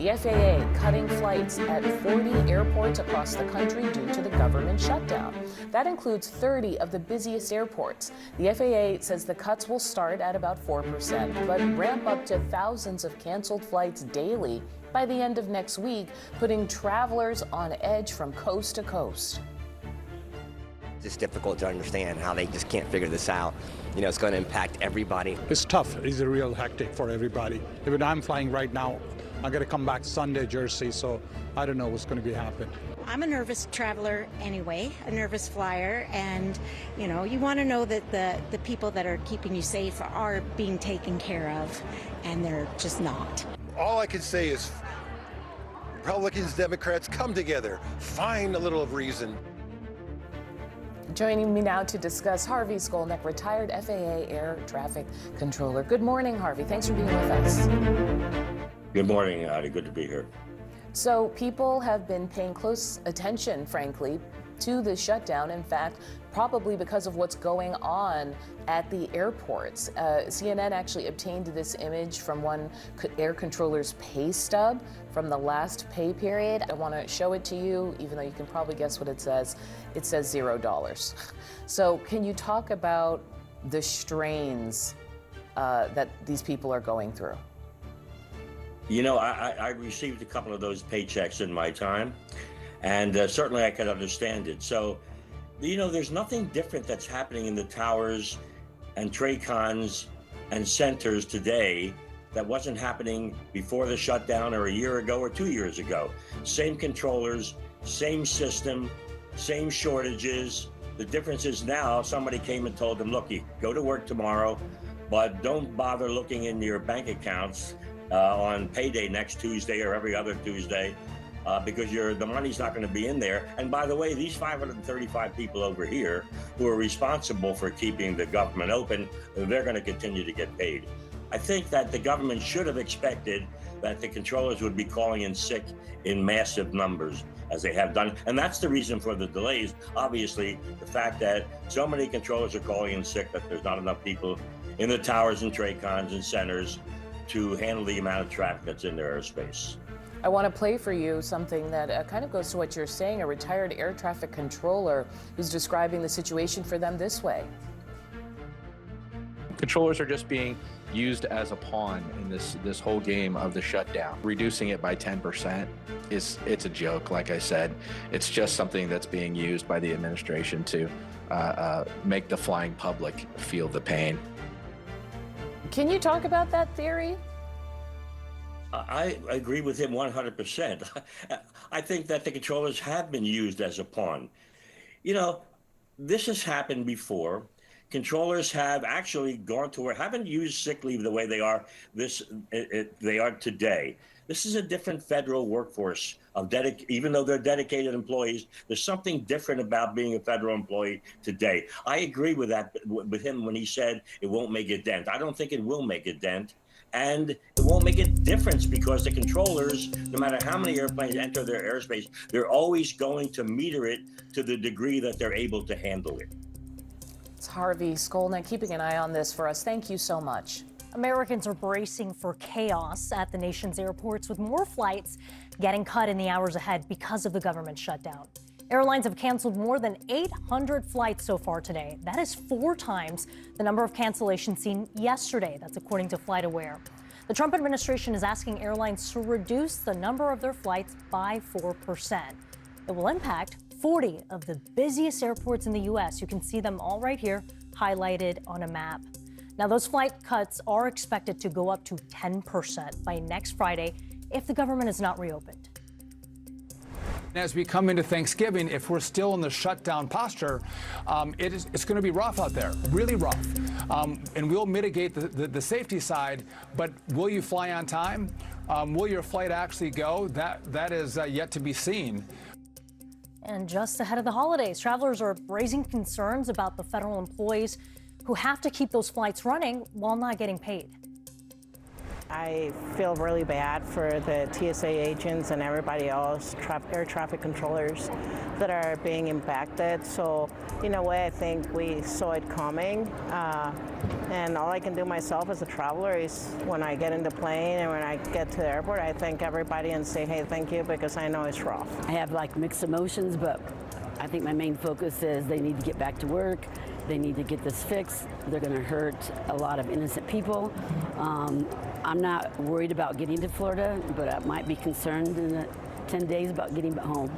The FAA cutting flights at 40 airports across the country due to the government shutdown. That includes 30 of the busiest airports. The FAA says the cuts will start at about 4%, but ramp up to thousands of canceled flights daily by the end of next week, putting travelers on edge from coast to coast. It's difficult to understand how they just can't figure this out. You know, it's going to impact everybody. It's tough. It's a real hectic for everybody. Even I'm flying right now. I'm going to come back Sunday, Jersey, so I don't know what's going to be happening. I'm a nervous traveler anyway, a nervous flyer, and you know, you want to know that the people that are keeping you safe are being taken care of, and they're just not. All I can say is Republicans, Democrats, come together, find a little of reason. Joining me now to discuss, Harvey Skolnick, retired FAA air traffic controller. Good morning, Harvey. Thanks for being with us. Good morning, Adi. Good to be here. So people have been paying close attention, frankly, to the shutdown. In fact, probably because of what's going on at the airports. CNN actually obtained this image from one air controller's pay stub from the last pay period. I want to show it to you, even though you can probably guess what it says. It says $0. So can you talk about the strains that these people are going through? You know, I received a couple of those paychecks in my time, and certainly I could understand it. So, you know, there's nothing different that's happening in the towers and TRACONs and centers today that wasn't happening before the shutdown or a year ago or 2 years ago. Same controllers, same system, same shortages. The difference is now somebody came and told them, look, you go to work tomorrow, but don't bother looking in your bank accounts on payday next Tuesday or every other Tuesday. Because the money's not going to be in there. And by the way, these 535 people over here who are responsible for keeping the government open, they're going to continue to get paid. I think that the government should have expected that the controllers would be calling in sick in massive numbers, as they have done. And that's the reason for the delays. Obviously, the fact that so many controllers are calling in sick that there's not enough people in the towers and TRACONs and centers to handle the amount of traffic that's in their airspace. I want to play for you something that kind of goes to what you're saying, a retired air traffic controller who's describing the situation for them this way. Controllers are just being used as a pawn in this whole game of the shutdown. Reducing it by 10% it's a joke. Like I said, it's just something that's being used by the administration to make the flying public feel the pain. Can you talk about that theory? I agree with him 100%. I think that the controllers have been used as a pawn. You know, this has happened before. Controllers have actually gone to work, haven't used sick leave the way they are they are today. This is a different federal workforce even though they're dedicated employees. There's something different about being a federal employee today. I agree with that with him when he said it won't make a dent. I don't think it will make a dent. And it won't make a difference because the controllers, no matter how many airplanes enter their airspace, they're always going to meter it to the degree that they're able to handle it. It's Harvey Skolnick keeping an eye on this for us. Thank you so much. Americans are bracing for chaos at the nation's airports, with more flights getting cut in the hours ahead because of the government shutdown. Airlines have canceled more than 800 flights so far today. That is 4 times the number of cancellations seen yesterday. That's according to FlightAware. The Trump administration is asking airlines to reduce the number of their flights by 4%. It will impact 40 of the busiest airports in the U.S. You can see them all right here, highlighted on a map. Now, those flight cuts are expected to go up to 10% by next Friday if the government is not reopened. As we come into Thanksgiving, if we're still in the shutdown posture, it's going to be rough out there, really rough. And we'll mitigate the safety side, but will you fly on time? Will your flight actually go? That is yet to be seen. And just ahead of the holidays, travelers are raising concerns about the federal employees who have to keep those flights running while not getting paid. I feel really bad for the TSA agents and everybody else, air traffic controllers that are being impacted. So in a way, I think we saw it coming. And all I can do myself as a traveler is when I get in the plane and when I get to the airport, I thank everybody and say, hey, thank you, because I know it's rough. I have like mixed emotions, but I think my main focus is they need to get back to work. They need to get this fixed. They're going to hurt a lot of innocent people. I'm not worried about getting to Florida, but I might be concerned in the 10 days about getting back home.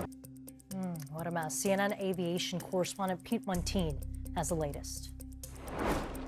What a mess. CNN aviation correspondent Pete Montine has the latest.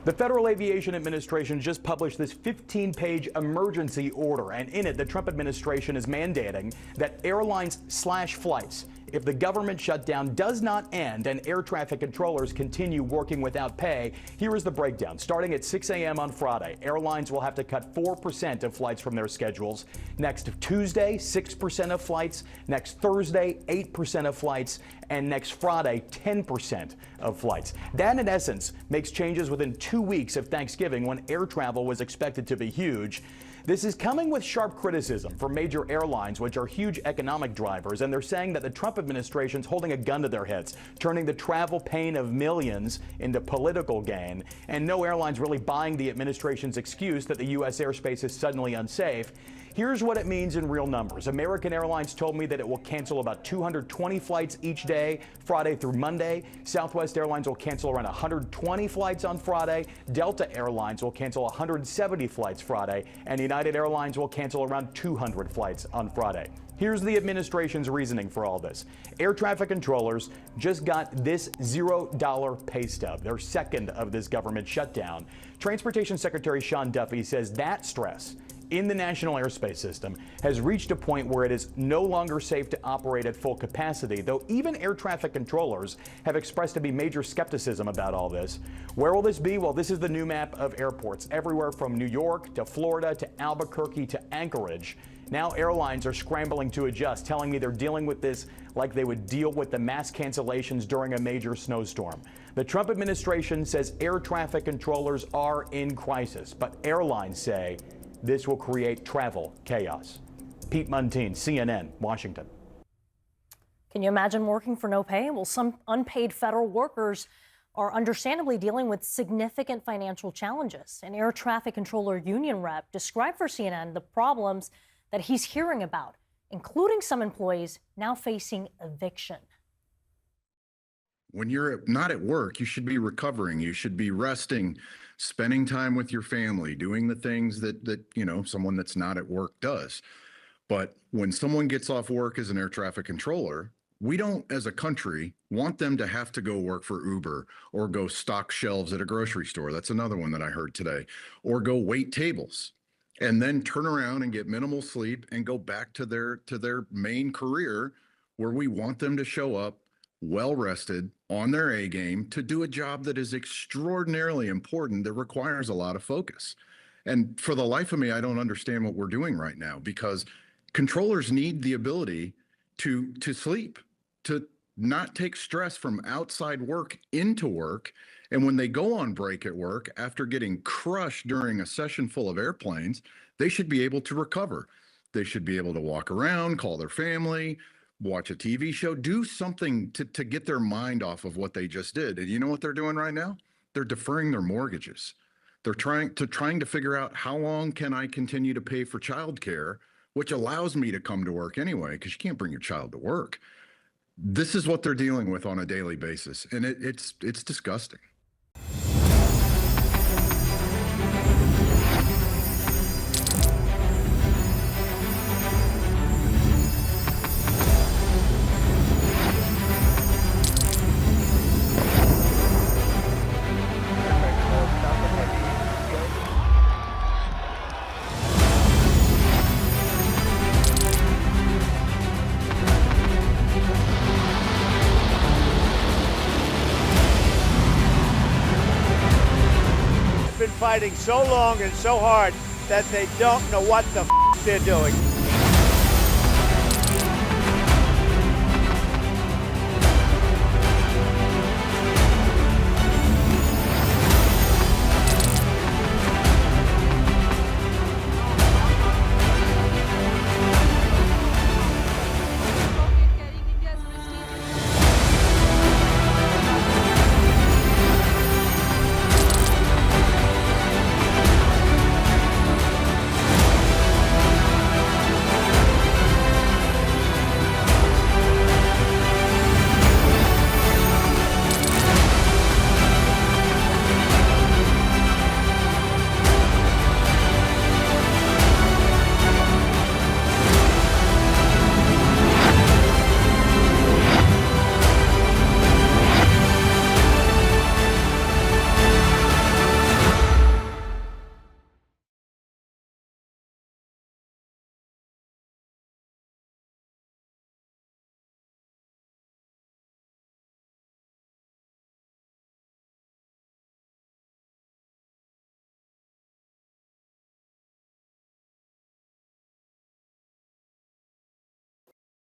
The Federal Aviation Administration just published this 15-page emergency order, and in it, the Trump administration is mandating that airlines slash flights if the government shutdown does not end and air traffic controllers continue working without pay. Here is the breakdown. Starting at 6 a.m. on Friday, airlines will have to cut 4% of flights from their schedules. Next Tuesday, 6% of flights. Next Thursday, 8% of flights. And next Friday, 10% of flights. That, in essence, makes changes within 2 weeks of Thanksgiving, when air travel was expected to be huge. This is coming with sharp criticism from major airlines, which are huge economic drivers, and they're saying that the Trump administration's holding a gun to their heads, turning the travel pain of millions into political gain, and no airline's really buying the administration's excuse that the U.S. airspace is suddenly unsafe. Here's what it means in real numbers. American Airlines told me that it will cancel about 220 flights each day, Friday through Monday. Southwest Airlines will cancel around 120 flights on Friday. Delta Airlines will cancel 170 flights Friday. And United Airlines will cancel around 200 flights on Friday. Here's the administration's reasoning for all this. Air traffic controllers just got this $0 pay stub, their second of this government shutdown. Transportation Secretary Sean Duffy says that stress in the national airspace system has reached a point where it is no longer safe to operate at full capacity, though even air traffic controllers have expressed to be major skepticism about all this. Where will this be? Well, this is the new map of airports everywhere from New York to Florida to Albuquerque to Anchorage. Now airlines are scrambling to adjust, telling me they're dealing with this like they would deal with the mass cancellations during a major snowstorm. The Trump administration says air traffic controllers are in crisis, but airlines say this will create travel chaos. Pete Montine, CNN, Washington. Can you imagine working for no pay? Well, some unpaid federal workers are understandably dealing with significant financial challenges. An air traffic controller union rep described for CNN the problems that he's hearing about, including some employees now facing eviction. When you're not at work, you should be recovering. You should be resting, spending time with your family, doing the things that someone that's not at work does. But when someone gets off work as an air traffic controller, we don't, as a country, want them to have to go work for Uber or go stock shelves at a grocery store. That's another one that I heard today. Or go wait tables and then turn around and get minimal sleep and go back to their main career, where we want them to show up well rested, on their A game, to do a job that is extraordinarily important, that requires a lot of focus. And for the life of me, I don't understand what we're doing right now, because controllers need the ability to sleep, to not take stress from outside work into work. And when they go on break at work after getting crushed during a session full of airplanes, they should be able to recover. They should be able to walk around, call their family, watch a TV show, do something to get their mind off of what they just did. And you know what they're doing right now? They're deferring their mortgages. They're trying to figure out, how long can I continue to pay for childcare, which allows me to come to work anyway, because you can't bring your child to work. This is what they're dealing with on a daily basis, and it's disgusting. Fighting so long and so hard that they don't know what the they're doing.